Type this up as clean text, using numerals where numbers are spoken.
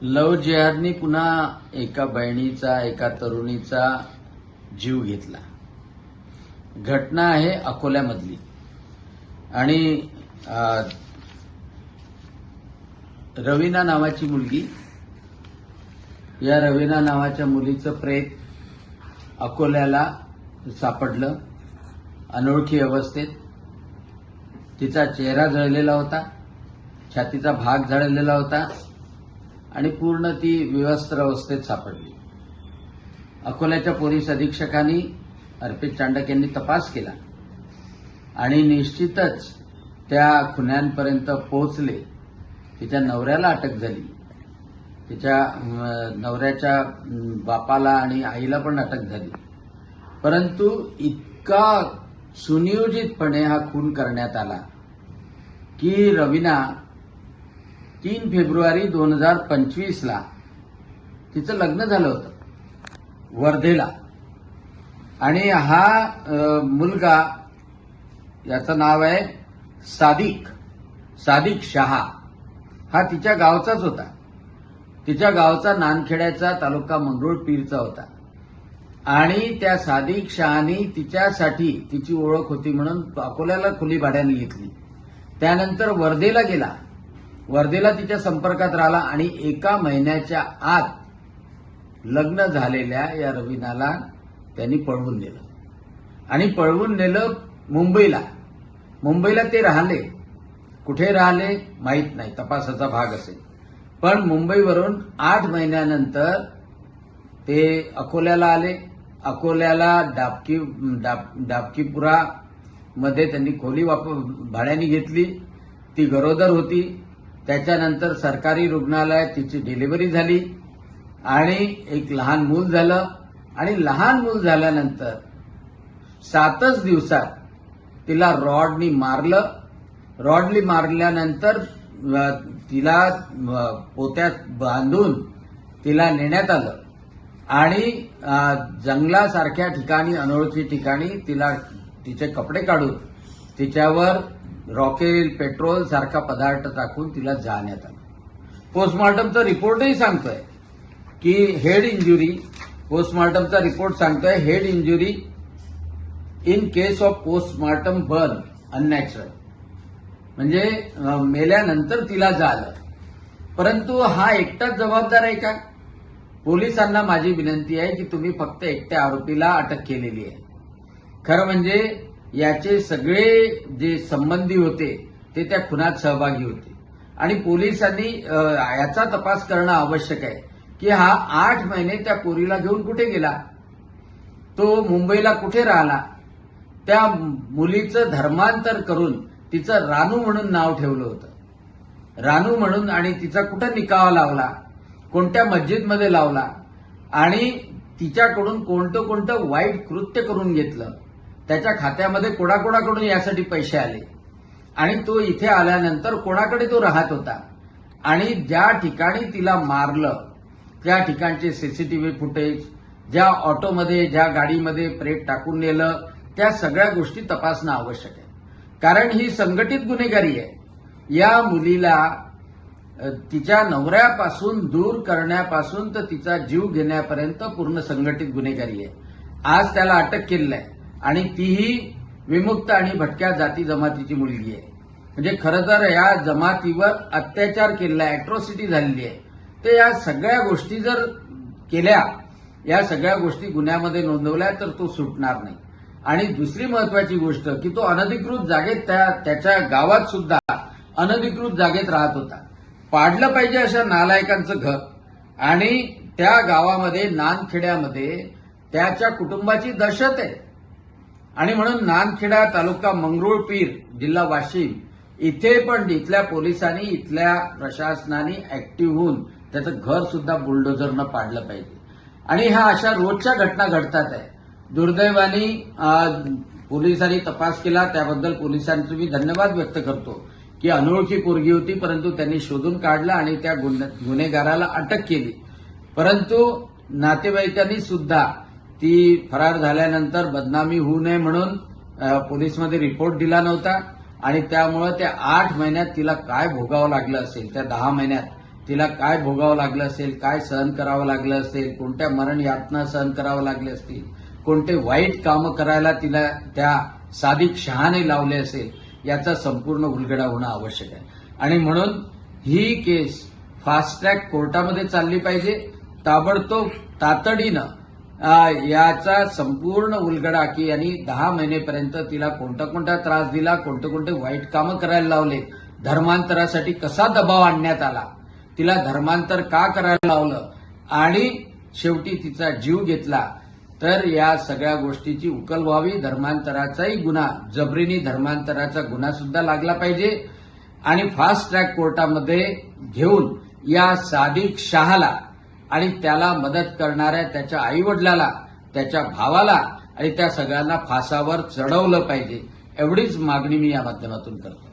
Love जिहादनी पुन्हा एका बहिणीचा एका तरुणीचा जीव घेतला। घटना आहे अकोल्यामधली आणि रवीना नावाची मुलगी, या रवीना नावाच्या मुलीचं प्रेत अकोल्याला सापडलं अनोळखी अवस्थेत। तिचा चेहरा जळलेला होता, छातीचा भाग जळलेला होता आणि पूर्ण ती विवस्त्र अवस्थेत सापडली। अकोल्याच्या पोलीस अधीक्षकांनी अर्पित चांडक यांनी तपास केला आणि निश्चितच त्या खुन्यांपर्यंत पोहोचले। तिच्या नवऱ्याला अटक झाली, तिच्या नवऱ्याच्या बापाला आणि आईला पण अटक झाली, परंतु इतका सुनियोजितपणे हा खून करण्यात आला की रवीना 3 फेब्रुवारी 2025 ला तिचं लग्न झालं होतं वर्धेला आणि हा मुलगा, याचं नाव आहे सादिक शहा, हा तिच्या गावचाच होता। तिच्या गावचा नानखेड्याचा, तालुका मंगरुळपीरचा होता आणि त्या सादिक शहानी तिच्यासाठी, तिची ओळख होती म्हणून अकोल्याला खुली भाड्याने घेतली। त्यानंतर वर्धेला गेला, वर्धेला तिच्या संपर्कात राहिला आणि 1 महिन्याच्या आत लग्न झालेल्या या रवीनाला त्यांनी पळवून नेलं आणि पळवून नेलं मुंबईला। मुंबईला ते राहिले, कुठे राहिले माहीत नाही, तपासाचा भाग असेल, पण मुंबईवरून 8 महिन्यानंतर ते अकोल्याला आले। अकोल्याला डाबकीपुरा मध्ये त्यांनी खोली भाड्याने घेतली। ती गरोदर होती, त्याच्यानंतर सरकारी रुग्णालयात तिची डिलिव्हरी झाली आणि एक लहान मूल झालं आणि लहान मूल झाल्यानंतर 7च दिवसात तिला रॉडनी मारलं। रॉडनी मारल्यानंतर तिला पोत्यात बांधून तिला नेण्यात आलं आणि जंगलासारख्या ठिकाणी, अनोळखी ठिकाणी तिला तिचे कपडे काढून तिच्यावर रॉकेल, पेट्रोल सारखा पदार्थ टाकून तिला जाळण्यात आलं। पोस्टमॉर्टमचा रिपोर्टही सांगतोय की हेड इंजुरी, पोस्टमॉर्टमचा रिपोर्ट सांगतोय head injury in case of postmortem burn unnatural, म्हणजे मेल्यानंतर तिला झालं। परंतु हा एकटाच जबाबदार आहे का? पोलिसांना माझी विनंती आहे की तुम्ही फक्त एकट्या आरोपीला अटक केलेली आहे। खरं म्हणजे याचे सगळे जे संबंधी होते ते त्या खुनात सहभागी होते आणि पोलिसांनी याचा तपास करणं आवश्यक आहे की हा 8 महिने त्या पोरीला घेऊन कुठे गेला, तो मुंबईला कुठे राहिला, त्या मुलीचं धर्मांतर करून तिचं रानू म्हणून नाव ठेवलं होतं, रानू म्हणून, आणि तिचा कुठं निकाह लावला, कोणत्या मस्जिदमध्ये लावला आणि तिच्याकडून कोणतं कोणतं वाईट कृत्य करून घेतलं, त्याच्या खात्यामध्ये कोणाकोणाकडून यासाठी पैसे आले आणि तो इथे आल्यानंतर कोणाकडे तो राहत होता आणि ज्या ठिकाणी तिला मारलं त्या ठिकाणचे सीसीटीव्ही फुटेज, ज्या ऑटोमध्ये, ज्या गाडीमध्ये प्रेत टाकून नेलं, त्या सगळ्या गोष्टी तपासणं आवश्यक आहे, कारण ही संघटित गुन्हेगारी आहे। या मुलीला तिच्या नवऱ्यापासून दूर करण्यापासून तर तिचा जीव घेण्यापर्यंत पूर्ण संघटित गुन्हेगारी आहे। आज त्याला अटक केलेली आहे आणि तीही विमुक्त आणि भटक्या जाती जमातीची मुलगी आहे। म्हणजे खरं तर या जमातीवर अत्याचार केलेला आहे, अॅट्रॉसिटी झालेली आहे। तर या सगळ्या गोष्टी जर केल्या, या सगळ्या गोष्टी गुन्ह्यामध्ये नोंदवल्या तर तो सुटणार नाही। आणि दुसरी महत्वाची गोष्ट की तो अनधिकृत जागेत, त्याच्या गावात सुद्धा अनधिकृत जागेत राहत होता। पाडलं पाहिजे अशा नालायकांचं घर, आणि त्या गावामध्ये, नानखेड्यामध्ये त्याच्या कुटुंबाची दहशत आहे आणि म्हणून नानखेडा, तालुका मंगरुळपीर, जिल्हा वाशिम इथे पण इथल्या पोलिसांनी, इथल्या प्रशासनाने ऍक्टिव्ह होऊन त्याचं घर सुद्धा बुलडोझरनं पाडलं पाहिजे। आणि ह्या अशा रोजच्या घटना घडतात आहे। दुर्दैवाने पोलिसांनी तपास केला, त्याबद्दल पोलिसांचे मी धन्यवाद व्यक्त करतो की अनोळखी पोरगी होती, परंतु त्यांनी शोधून काढलं आणि त्या गुन्हेगाराला अटक केली। परंतु नातेवाईकांनी सुद्धा ती फरार झाल्यानंतर बदनामी होऊ नये म्हणून पोलिसमध्ये रिपोर्ट दिला नव्हता आणि त्यामुळे त्या 8 महिन्यात तिला काय भोगावं लागलं असेल, त्या 10 महिन्यात तिला काय भोगावं लागलं असेल, काय सहन करावं लागलं असेल, कोणत्या मरण यातना सहन करावं लागले असतील, कोणते वाईट कामं करायला तिला त्या सादिक शहाने लावले असेल, याचा संपूर्ण उलगडा होणं आवश्यक आहे. आणि म्हणून ही केस फास्ट ट्रॅक कोर्टामध्ये चालली पाहिजे. ताबडतोब तातडीनं याचा संपूर्ण उलगडा की यांनी 10 महिनेपर्यंत तिला कोणता कोणता त्रास दिला, कोणते कोणते वाईट कामं करायला लावले, धर्मांतरासाठी कसा दबाव आणण्यात आला, तिला धर्मांतर का करायला लावलं आणि शेवटी तिचा जीव घेतला, तर या सगळ्या गोष्टीची उकल व्हावी. धर्मांतराचाही गुन्हा, जबरीने धर्मांतराचा गुन्हा सुद्धा लागला पाहिजे आणि फास्ट ट्रॅक कोर्टामध्ये घेऊन या सादिक शहाला आणि त्याला मदत करणाऱ्या त्याच्या आईवडिलाला, त्याच्या भावाला आणि त्या सगळ्यांना फासावर चढवलं पाहिजे, एवढीच मागणी मी या माध्यमातून करतो.